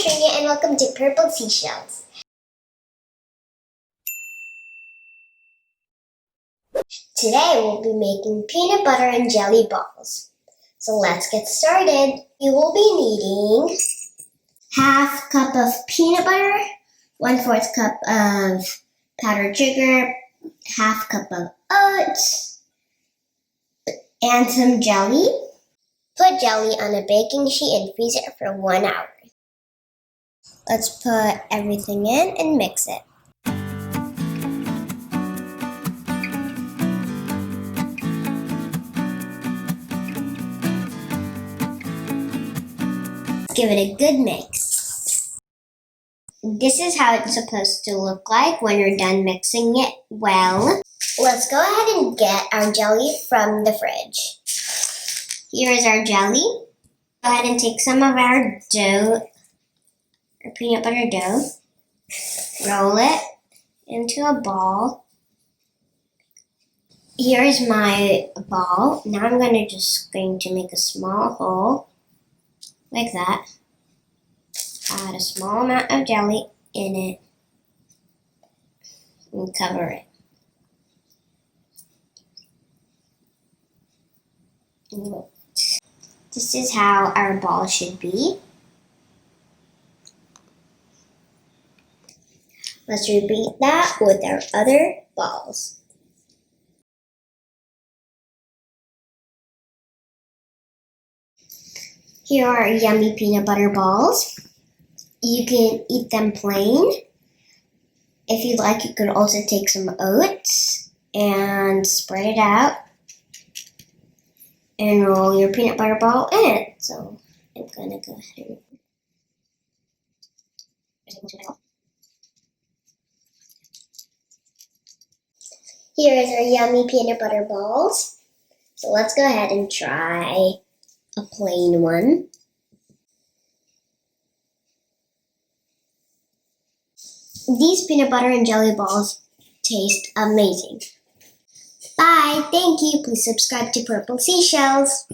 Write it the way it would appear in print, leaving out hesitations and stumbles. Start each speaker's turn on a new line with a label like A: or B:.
A: Shreya and welcome to Purple Seashells. Today we'll be making peanut butter and jelly balls. So let's get started. You will be needing half cup of peanut butter, 1/4 cup of powdered sugar, half cup of oats, and some jelly. Put jelly on a baking sheet and freeze it for 1 hour. Let's put everything in and mix it. Give it a good mix. This is how it's supposed to look like when you're done mixing it well. Let's go ahead and get our jelly from the fridge. Here is our jelly. Go ahead and take some of our dough, our peanut butter dough, roll it into a ball. Here is my ball. Now I'm going to make a small hole like that. Add a small amount of jelly in it and cover it. This is how our ball should be. Let's repeat that with our other balls. Here are yummy peanut butter balls. You can eat them plain. If you'd like, you could also take some oats and spread it out and roll your peanut butter ball in it. So I'm gonna go ahead and here is our yummy peanut butter balls. So let's go ahead and try a plain one. These peanut butter and jelly balls taste amazing. Bye, thank you. Please subscribe to Purple Seashells.